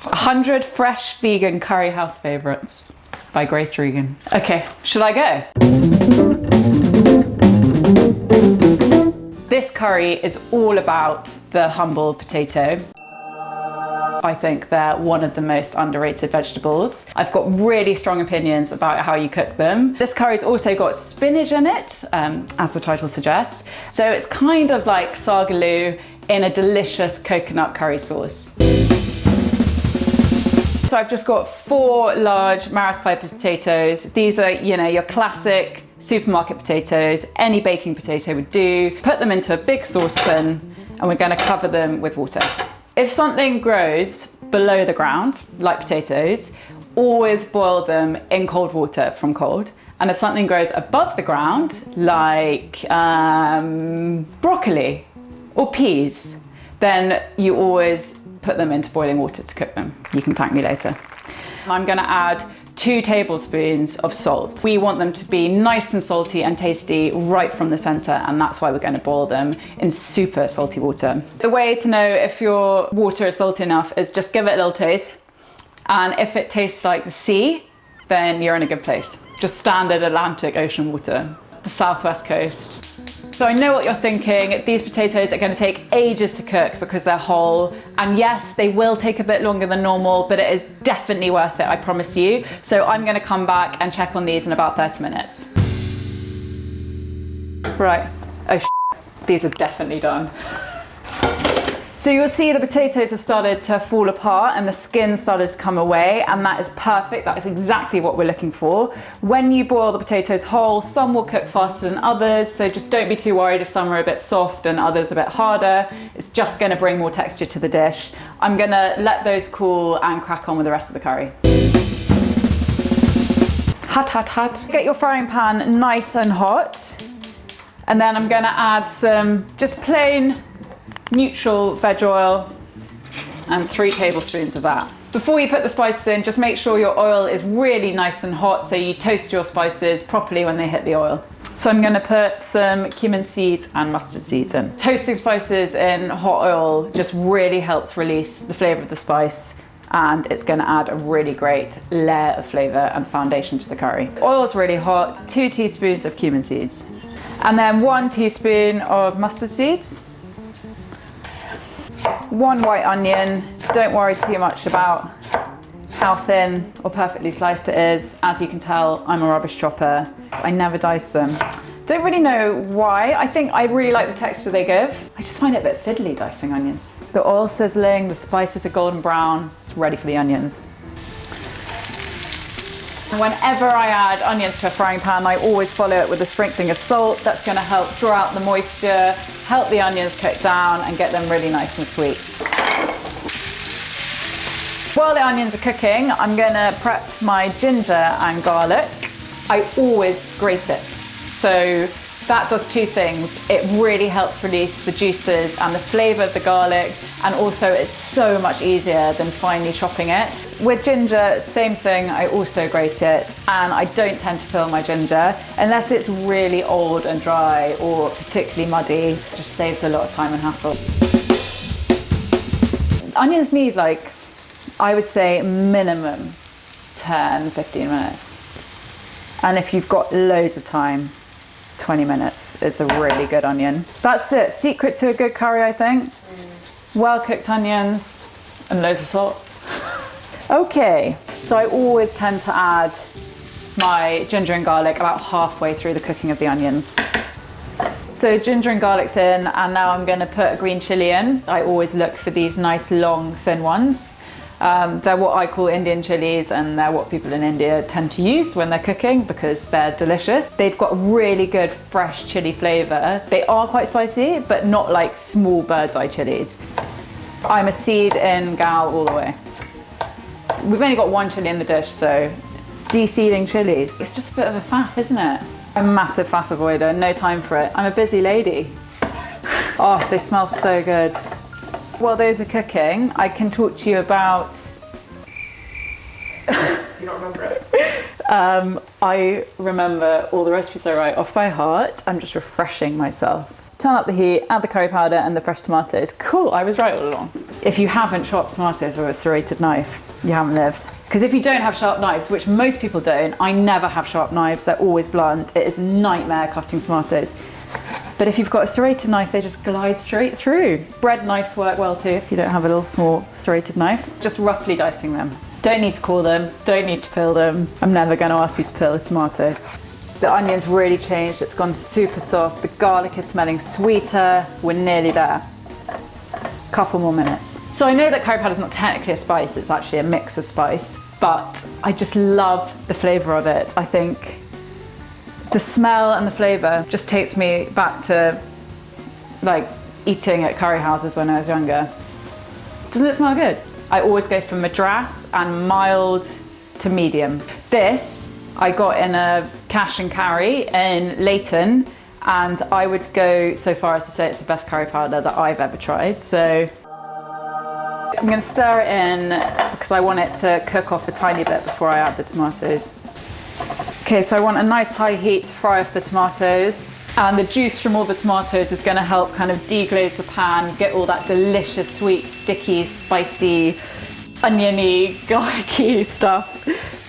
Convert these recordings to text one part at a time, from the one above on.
100 fresh vegan curry house favourites by Grace Regan. Okay, should I go? This curry is all about the humble potato. I think they're one of the most underrated vegetables. I've got really strong opinions about how you cook them. This curry's also got spinach in it, as the title suggests. So it's kind of like saag aloo in a delicious coconut curry sauce. So I've just got 4 large RECiPES potatoes. These are, you know, your classic supermarket potatoes. Any baking potato would do. Put them into a big saucepan and we're going to cover them with water. If something grows below the ground, like potatoes, always boil them in cold water from cold. And if something grows above the ground, like broccoli or peas, then you always put them into boiling water to cook them. You can thank me later. I'm going to add 2 tablespoons of salt. We want them to be nice and salty and tasty right from the center, and that's why we're going to boil them in super salty water. The way to know if your water is salty enough is just give it a little taste, and if it tastes like the sea, then you're in a good place. Just standard Atlantic Ocean water, the southwest coast. So I know what you're thinking. These potatoes are going to take ages to cook because they're whole. And yes, they will take a bit longer than normal, but it is definitely worth it, I promise you. So I'm going to come back and check on these in about 30 minutes. Right. Oh, these are definitely done. So you'll see the potatoes have started to fall apart and the skin started to come away, and that is perfect. That is exactly what we're looking for. When you boil the potatoes whole, some will cook faster than others, so just don't be too worried if some are a bit soft and others a bit harder. It's just going to bring more texture to the dish. I'm going to let those cool and crack on with the rest of the curry. Hot, hot, hot. Get your frying pan nice and hot, and then I'm going to add some just plain neutral veg oil and 3 tablespoons of that. Before you put the spices in, just make sure your oil is really nice and hot so you toast your spices properly when they hit the oil. So I'm going to put some cumin seeds and mustard seeds in. Toasting spices in hot oil just really helps release the flavour of the spice, and it's going to add a really great layer of flavour and foundation to the curry. Oil is really hot, 2 teaspoons of cumin seeds, and then 1 teaspoon of mustard seeds. 1 white onion. Don't worry too much about how thin or perfectly sliced it is. As you can tell, I'm a rubbish chopper. I never dice them. Don't really know why. I think I really like the texture they give. I just find it a bit fiddly dicing onions. The oil's sizzling, the spices are golden brown. It's ready for the onions. Whenever I add onions to a frying pan, I always follow it with a sprinkling of salt. That's going to help draw out the moisture, help the onions cook down and get them really nice and sweet. While the onions are cooking, I'm going to prep my ginger and garlic. I always grate it. So that does 2 things. It really helps release the juices and the flavour of the garlic, and also it's so much easier than finely chopping it. With ginger, same thing, I also grate it, and I don't tend to peel my ginger unless it's really old and dry or particularly muddy. It just saves a lot of time and hassle. Onions need, like, I would say minimum 10-15 minutes. And if you've got loads of time, 20 minutes is a really good onion. That's it. Secret to a good curry, I think. Well-cooked onions and loads of salt. Okay, so I always tend to add my ginger and garlic about halfway through the cooking of the onions. So ginger and garlic's in, and now I'm going to put a green chilli in. I always look for these nice long thin ones. They're what I call Indian chilies, and they're what people in India tend to use when they're cooking because they're delicious. They've got a really good fresh chili flavour. They are quite spicy, but not like small bird's eye chilies. I'm a seed in gal all the way. We've only got 1 chili in the dish, so de-seeding chilies. It's just a bit of a faff, isn't it? I'm a massive faff avoider, no time for it. I'm a busy lady. Oh, they smell so good. While those are cooking, I can talk to you about... Do you not remember it? I remember all the recipes I write off by heart. I'm just refreshing myself turn up the heat, add the curry powder and the fresh tomatoes. Cool, I was right all along. If you haven't chopped tomatoes with a serrated knife, you haven't lived. Because if you don't have sharp knives, which most people don't, I never have sharp knives, they're always blunt. It is a nightmare cutting tomatoes. But if you've got a serrated knife, they just glide straight through. Bread knives work well too if you don't have a little small serrated knife. Just roughly dicing them. Don't need to core them, don't need to peel them. I'm never going to ask you to peel a tomato. The onion's really changed, it's gone super soft. The garlic is smelling sweeter. We're nearly there. Couple more minutes. So I know that curry powder is not technically a spice, it's actually a mix of spice, but I just love the flavour of it. I think the smell and the flavour just takes me back to like eating at curry houses when I was younger. Doesn't it smell good? I always go from Madras and mild to medium. This I got in a cash and carry in Leighton, and I would go so far as to say it's the best curry powder that I've ever tried. So I'm going to stir it in because I want it to cook off a tiny bit before I add the tomatoes. Okay, so I want a nice high heat to fry off the tomatoes, and the juice from all the tomatoes is going to help kind of deglaze the pan, get all that delicious, sweet, sticky, spicy, oniony, garlicky stuff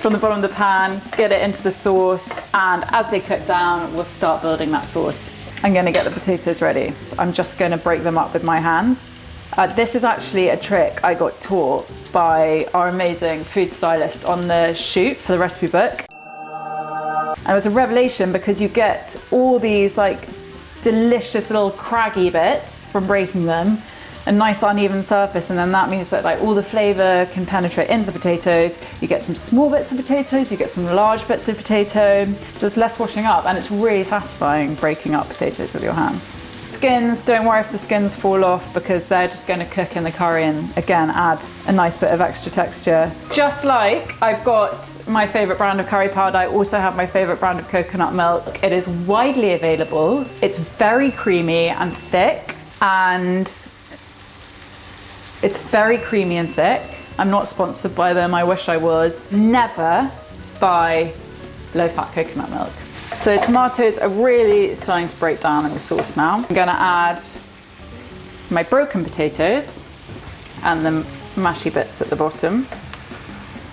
from the bottom of the pan, get it into the sauce, and as they cook down, we'll start building that sauce. I'm going to get the potatoes ready. I'm just going to break them up with my hands. This is actually a trick I got taught by our amazing food stylist on the shoot for the recipe book. And it was a revelation because you get all these like delicious little craggy bits from breaking them, a nice uneven surface, and then that means that like all the flavour can penetrate into the potatoes. You get some small bits of potatoes, you get some large bits of potato, there's less washing up, and it's really satisfying breaking up potatoes with your hands. Skins, don't worry if the skins fall off because they're just going to cook in the curry and again add a nice bit of extra texture. Just like I've got my favourite brand of curry powder, I also have my favourite brand of coconut milk. It is widely available, it's very creamy and thick, and it's very creamy and thick. I'm not sponsored by them, I wish I was. Never buy low-fat coconut milk. So tomatoes are really starting to break down in the sauce now. I'm gonna add my broken potatoes and the mashy bits at the bottom.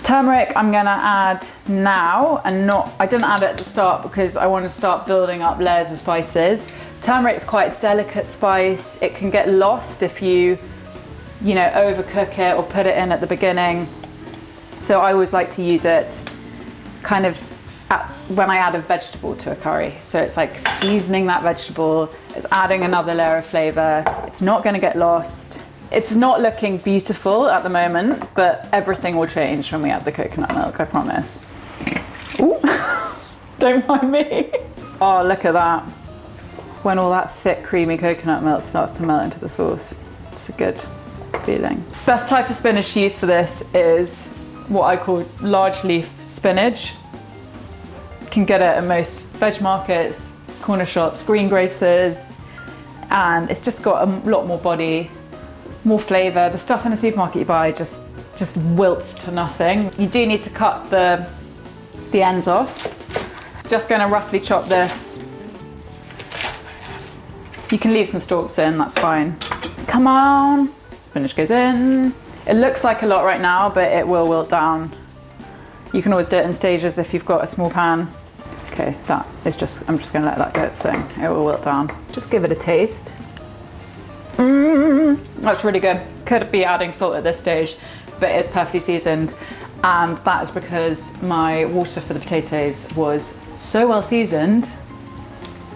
Turmeric I'm gonna add now, and I didn't add it at the start because I want to start building up layers of spices. Turmeric is quite a delicate spice. It can get lost if you overcook it or put it in at the beginning. So I always like to use it kind of when I add a vegetable to a curry. So it's like seasoning that vegetable, it's adding another layer of flavour. It's not going to get lost. It's not looking beautiful at the moment, but everything will change when we add the coconut milk, I promise. Ooh, don't mind me. Oh, look at that. When all that thick, creamy coconut milk starts to melt into the sauce. It's a good feeling. Best type of spinach to use for this is what I call large leaf spinach. Can get it at most veg markets, corner shops, greengrocers, and it's just got a lot more body, more flavour. The stuff in the supermarket you buy just wilts to nothing. You do need to cut the ends off. Just going to roughly chop this. You can leave some stalks in, that's fine. Come on, spinach goes in. It looks like a lot right now, but it will wilt down. You can always do it in stages if you've got a small pan. Okay, I'm just going to let that do its thing. It will wilt down. Just give it a taste. That's really good. Could be adding salt at this stage, but it's perfectly seasoned. And that is because my water for the potatoes was so well seasoned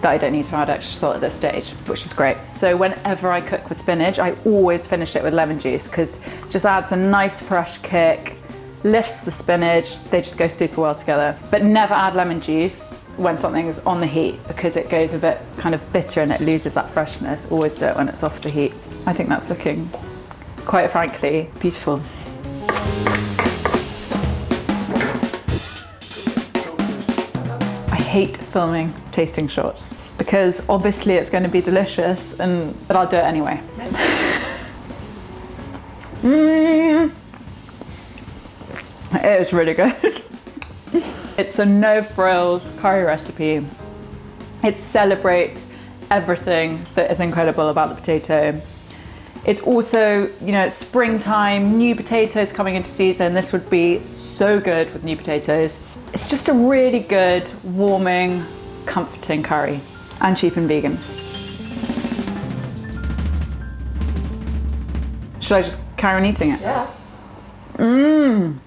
that I don't need to add extra salt at this stage, which is great. So whenever I cook with spinach, I always finish it with lemon juice because it just adds a nice fresh kick, lifts the spinach, they just go super well together. But never add lemon juice when something's on the heat because it goes a bit kind of bitter and it loses that freshness. Always do it when it's off the heat. I think that's looking, quite frankly, beautiful. I hate filming tasting shots because obviously it's going to be delicious, but I'll do it anyway. It is really good. It's a no frills curry recipe. It celebrates everything that is incredible about the potato. It's also, you know, it's springtime, new potatoes coming into season. This would be so good with new potatoes. It's just a really good, warming, comforting curry, and cheap and vegan. Should I just carry on eating it? Yeah. Mmm.